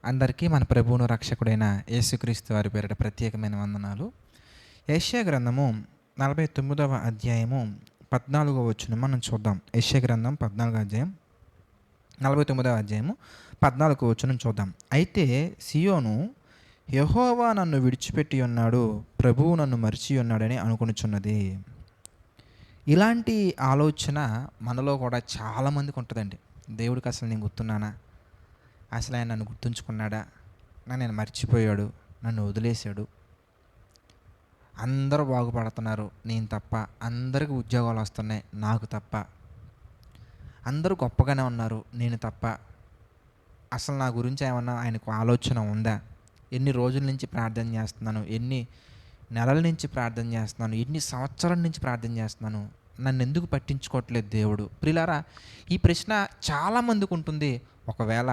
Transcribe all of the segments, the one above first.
అందరికీ మన ప్రభువును రక్షకుడైన యేసుక్రీస్తు వారి పేరిట ప్రత్యేకమైన వందనాలు. యెషయా గ్రంథము 49వ అధ్యాయము 14వ వచనం మనం చూద్దాం. యెషయా గ్రంథం 14వ అధ్యాయం 49వ అధ్యాయము 14వ వచనం చూద్దాం. అయితే సియోను యెహోవా నన్ను విడిచిపెట్టి ఉన్నాడు, ప్రభువు నన్ను మరిచి ఉన్నాడని అనుకొనుచున్నది. ఇలాంటి ఆలోచన మనలో కూడా చాలామందికి ఉంటుందండి. దేవుడికి అసలు నేను గుర్తున్నానా, అసలు ఆయన నన్ను గుర్తుంచుకున్నాడా, నన్ను మర్చిపోయాడు, నన్ను వదిలేశాడు, అందరూ బాగుపడుతున్నారు నేను తప్ప, అందరికీ ఉద్యోగాలు వస్తున్నాయి నాకు తప్ప, అందరూ గొప్పగానే ఉన్నారు నేను తప్ప, అసలు నా గురించి ఏమన్నా ఆయనకు ఆలోచన ఉందా, ఎన్ని రోజుల నుంచి ప్రార్థన చేస్తున్నాను, ఎన్ని నెలల నుంచి ప్రార్థన చేస్తున్నాను, ఎన్ని సంవత్సరాల నుంచి ప్రార్థన చేస్తున్నాను, నన్ను ఎందుకు పట్టించుకోవట్లేదు దేవుడు. ప్రియులారా, ఈ ప్రశ్న చాలామందికి ఉంటుంది. ఒకవేళ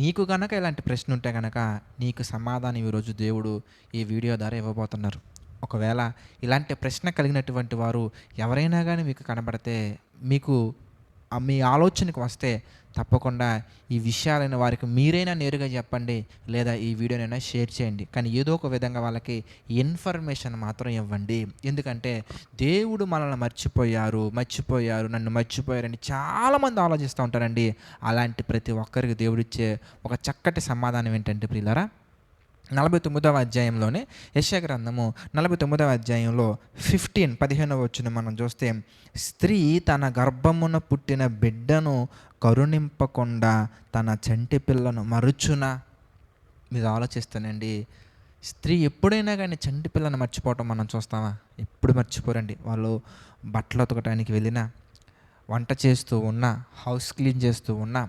నీకు గనక ఇలాంటి ప్రశ్న ఉంటే కనుక నీకు సమాధానం ఈరోజు దేవుడు ఈ వీడియో ద్వారా ఇవ్వబోతున్నారు. ఒకవేళ ఇలాంటి ప్రశ్న కలిగినటువంటి వారు ఎవరైనా కానీ మీకు కనబడితే, మీకు మీ ఆలోచనకు వస్తే తప్పకుండా ఈ విషయాలైన వారికి మీరైనా నేరుగా చెప్పండి, లేదా ఈ వీడియోనైనా షేర్ చేయండి. కానీ ఏదో ఒక విధంగా వాళ్ళకి ఇన్ఫర్మేషన్ మాత్రం ఇవ్వండి. ఎందుకంటే దేవుడు మనల్ని మర్చిపోయారు, నన్ను మర్చిపోయారని చాలామంది ఆలోచిస్తూ ఉంటారండి. అలాంటి ప్రతి ఒక్కరికి దేవుడిచ్చే ఒక చక్కటి సమాధానం ఏంటంటే ప్రియులారా, 49వ అధ్యాయంలోనే యెషయా గ్రంథము 49వ అధ్యాయంలో 15వ వచనం మనం చూస్తే, స్త్రీ తన గర్భమున పుట్టిన బిడ్డను కరుణింపకుండా తన చంటి పిల్లను మరుచునా. మీరు ఆలోచిస్తానండి, స్త్రీ ఎప్పుడైనా కానీ చంటి పిల్లను మర్చిపోవటం మనం చూస్తామా? ఎప్పుడు మర్చిపోరండి. వాళ్ళు బట్టలు ఉతకడానికి వెళ్ళినా, వంట చేస్తూ ఉన్నా, హౌస్ క్లీన్ చేస్తూ ఉన్నా,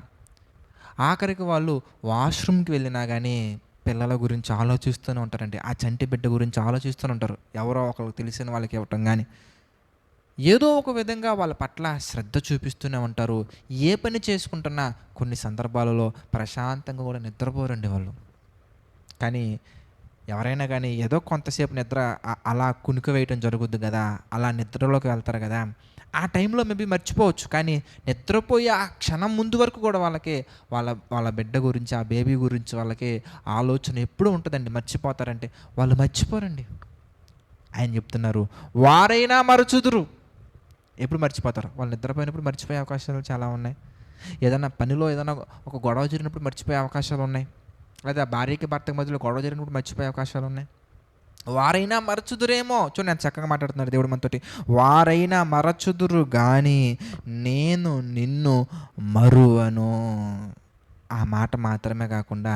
ఆఖరికి వాళ్ళు వాష్రూమ్కి వెళ్ళినా కానీ పిల్లల గురించి ఆలోచిస్తూనే ఉంటారండి. ఆ చంటి బిడ్డ గురించి ఆలోచిస్తూనే ఉంటారు. ఎవరో ఒకరికి తెలిసిన వాళ్ళకి ఇవ్వటం కానీ, ఏదో ఒక విధంగా వాళ్ళ పట్ల శ్రద్ధ చూపిస్తూనే ఉంటారు. ఏ పని చేసుకుంటున్నా కొన్ని సందర్భాలలో ప్రశాంతంగా కూడా నిద్రపోరండి వాళ్ళు. కానీ ఎవరైనా కానీ ఏదో కొంతసేపు నిద్ర అలా కునుకు వేయటం జరుగుద్ది కదా, అలా నిద్రలోకి వెళ్తారు కదా, ఆ టైంలో మేబీ మర్చిపోవచ్చు. కానీ నిద్రపోయి ఆ క్షణం ముందు వరకు కూడా వాళ్ళకి వాళ్ళ బిడ్డ గురించి, ఆ బేబీ గురించి వాళ్ళకి ఆలోచన ఎప్పుడూ ఉంటుందండి. మర్చిపోతారంటే వాళ్ళు మర్చిపోరండి. ఆయన చెప్తున్నారు, వారైనా మరచుదురు. ఎప్పుడు మర్చిపోతారు? వాళ్ళు నిద్రపోయినప్పుడు మర్చిపోయే అవకాశాలు చాలా ఉన్నాయి. ఏదైనా పనిలో ఏదైనా ఒక గొడవ జరిగినప్పుడు మర్చిపోయే అవకాశాలు ఉన్నాయి. లేదా భార్యకి భర్తకి మధ్యలో గొడవ జరిగినప్పుడు మర్చిపోయే అవకాశాలు ఉన్నాయి. వారైనా మరచుదురేమో. చూడండి ఎంత చక్కగా మాట్లాడుతున్నారు దేవుడు మనతోటి. వారైనా మరచుదురు కానీ నేను నిన్ను మరువను. ఆ మాట మాత్రమే కాకుండా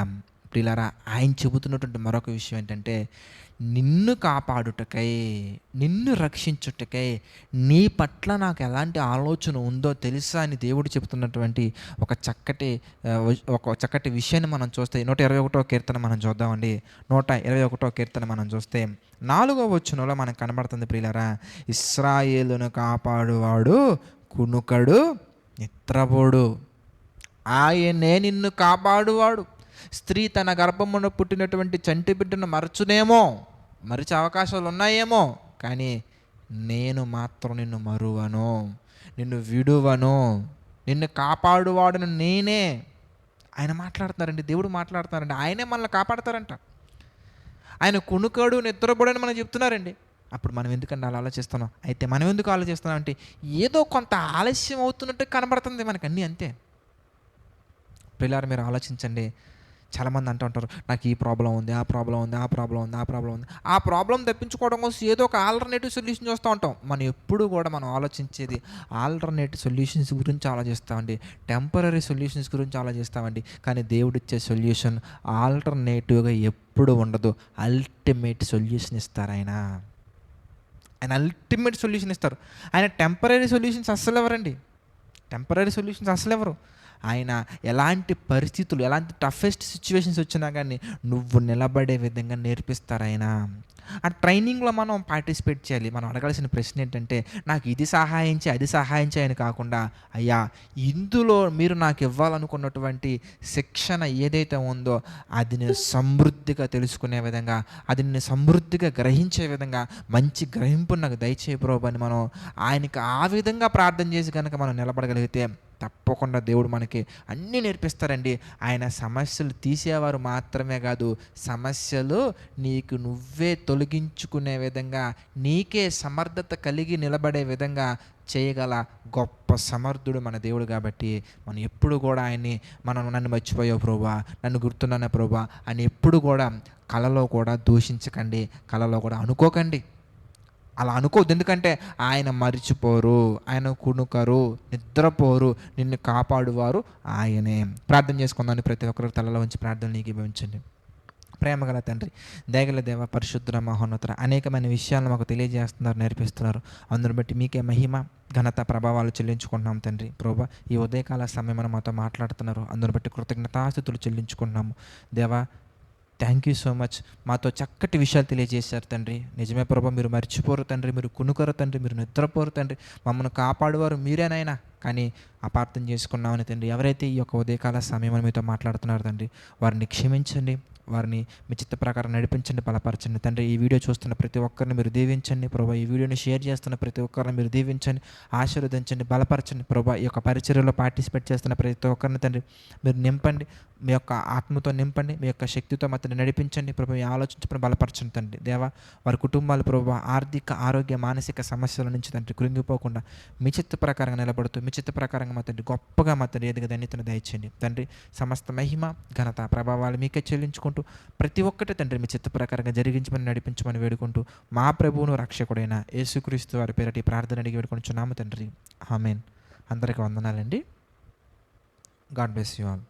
ప్రియులారా, ఆయన చెబుతున్నటువంటి మరొక విషయం ఏంటంటే, నిన్ను కాపాడుటకై, నిన్ను రక్షించుటకై నీ పట్ల నాకు ఎలాంటి ఆలోచన ఉందో తెలుసా అని దేవుడు చెబుతున్నటువంటి ఒక చక్కటి విషయాన్ని మనం చూస్తే 121వ కీర్తన మనం చూద్దామండి. 121వ కీర్తన మనం చూస్తే 4వ వచనంలో మనకు కనబడుతుంది ప్రియులారా, ఇశ్రాయేలును కాపాడువాడు కునుకడు నిద్రపోడు, ఆయనే నిన్ను కాపాడువాడు. స్త్రీ తన గర్భమున పుట్టినటువంటి చంటి బిడ్డను మరచునేమో, మరిచే అవకాశాలు ఉన్నాయేమో, కానీ నేను మాత్రం నిన్ను మరువను, నిన్ను విడువను, నిన్ను కాపాడువాడును నేనే. ఆయన మాట్లాడుతున్నారండి, దేవుడు మాట్లాడుతున్నారండి. ఆయనే మనల్ని కాపాడతారంట. ఆయన కునుకడు నిద్రపోడు అని మనం చెప్తున్నారండి. అప్పుడు మనం ఎందుకంటే అలా ఆలోచిస్తున్నాం? అయితే మనం ఎందుకు ఆలోచిస్తున్నాం అంటే, ఏదో కొంత ఆలస్యం అవుతున్నట్టు కనబడుతుంది మనకు అన్నీ, అంతే. పిల్లలు మీరు ఆలోచించండి. చాలామంది అంటూ ఉంటారు, నాకు ఈ ప్రాబ్లం ఉంది, ఆ ప్రాబ్లం ఉంది, ఆ ప్రాబ్లం ఉంది, ఆ ప్రాబ్లం ఉంది. ఆ ప్రాబ్లం తప్పించుకోవడం కోసం ఏదో ఒక ఆల్టర్నేటివ్ సొల్యూషన్ చూస్తూ ఉంటాం. మనం ఎప్పుడు కూడా మనం ఆలోచించేది ఆల్టర్నేటివ్ సొల్యూషన్స్ గురించి ఆలోచిస్తామండి, టెంపరరీ సొల్యూషన్స్ గురించి ఆలోచిస్తామండి. కానీ దేవుడిచ్చే సొల్యూషన్ ఆల్టర్నేటివ్గా ఎప్పుడు ఉండదు. అల్టిమేట్ సొల్యూషన్ ఇస్తారు ఆయన. ఆయన అల్టిమేట్ సొల్యూషన్ ఇస్తారు. ఆయన టెంపరరీ సొల్యూషన్స్ అస్సలు ఎవరండి, టెంపరరీ సొల్యూషన్స్ అస్సలు ఎవరు. ఆయన ఎలాంటి పరిస్థితులు, ఎలాంటి టఫెస్ట్ సిచ్యువేషన్స్ వచ్చినా కానీ నువ్వు నిలబడే విధంగా నేర్పిస్తారు ఆయన. ఆ ట్రైనింగ్లో మనం పార్టిసిపేట్ చేయాలి. మనం అడగాల్సిన ప్రశ్న ఏంటంటే, నాకు ఇది సహాయం చేయి, అది సహాయం చేయని కాకుండా, అయ్యా ఇందులో మీరు నాకు ఇవ్వాలనుకున్నటువంటి శిక్షణ ఏదైతే ఉందో అది నేను సమృద్ధిగా తెలుసుకునే విధంగా, అది నేను సమృద్ధిగా గ్రహించే విధంగా మంచి గ్రహింపు నాకు దయచేయ ప్రభు అని మనం ఆయనకి ఆ విధంగా ప్రార్థన చేసి కనుక మనం నిలబడగలిగితే తప్పకుండా దేవుడు మనకి అన్నీ నేర్పిస్తారండి. ఆయన సమస్యలు తీసేవారు మాత్రమే కాదు, సమస్యలు నీకు నువ్వే తొలగించుకునే విధంగా, నీకే సమర్థత కలిగి నిలబడే విధంగా చేయగల గొప్ప సమర్థుడు మన దేవుడు. కాబట్టి మనం ఎప్పుడు కూడా ఆయన్ని నన్ను మర్చిపోయావు ప్రభువా, నన్ను గుర్తున్నానే ప్రభువా అని ఎప్పుడు కూడా కలలో కూడా దూషించకండి, కలలో కూడా అనుకోకండి. అలా అనుకోవద్దు. ఎందుకంటే ఆయన మరిచిపోరు, ఆయన కునుకరు, నిద్రపోరు, నిన్ను కాపాడువారు ఆయనే. ప్రార్థన చేసుకుందాం. ప్రతి ఒక్కరు తలలో ఉంచి ప్రార్థనలు ఏకీభవించండి. ప్రేమగల తండ్రి, దయగల దేవ, పరిశుద్ధ మహోన్నతుడ, అనేకమైన విషయాలను మాకు తెలియజేస్తున్నారు, నేర్పిస్తున్నారు. అందుని బట్టి మీకే మహిమ, ఘనత, ప్రభావాలు చెల్లించుకుంటున్నాం తండ్రి. ప్రభువా, ఈ ఉదయకాల సమయమున మాతో మాట్లాడుతున్నారు, అందుని బట్టి కృతజ్ఞతాస్తుతులు చెల్లించుకుంటున్నాము. దేవా, థ్యాంక్ యూ సో మచ్. మాతో చక్కటి విషయాలు తెలియజేశారు తండ్రి. నిజమే ప్రభా, మీరు మర్చిపోరు తండ్రి, మీరు కునుకరు తండ్రి, మీరు నిద్రపోరు తండ్రి, మమ్మల్ని కాపాడువారు మీరేనైనా. కానీ అపార్థం చేసుకున్నామని తండ్రి, ఎవరైతే ఈ యొక్క ఉదయకాల సమయం మీతో మాట్లాడుతున్నారు తండ్రి, వారిని క్షమించండి, వారిని మీ చిత్త ప్రకారం నడిపించండి, బలపరచండి తండ్రి. ఈ వీడియో చూస్తున్న ప్రతి ఒక్కరిని మీరు దీవించండి ప్రభా. ఈ వీడియోని షేర్ చేస్తున్న ప్రతి ఒక్కరిని మీరు దీవించండి, ఆశీర్వదించండి, బలపరచండి ప్రభా. ఈ యొక్క పరిచర్యలో పార్టిసిపేట్ చేస్తున్న ప్రతి ఒక్కరిని తండ్రి మీరు నింపండి, మీ యొక్క ఆత్మతో నింపండి, మీ యొక్క శక్తితో మతని నడిపించండి ప్రభా. ఆలోచించుకుని బలపరచండి తండ్రి. దేవా, వారి కుటుంబాలు ప్రభా ఆర్థిక, ఆరోగ్య, మానసిక సమస్యల నుంచి తండ్రి కృంగిపోకుండా మీ చిత్త ప్రకారంగా నిలబడుతూ, మీ చిత్త ప్రకారంగా మా తండ్రి గొప్పగా మా తండ్రి ఎదుగు ధన్యతను దయచేయండి తండ్రి. సమస్త మహిమ, ఘనత, ప్రభావాలు మీకే చెల్లించుకుంటూ ప్రతి ఒక్కటి తండ్రి మీ చిత్త ప్రకారంగా జరిగించమని, నడిపించమని వేడుకుంటూ మా ప్రభువును రక్షకుడైన యేసుక్రీస్తు వారి పేరటి ప్రార్థన అడిగి వేడుకొనిచున్నాము తండ్రి. ఆమేన్. అందరికీ వందనాలండి. God bless you all.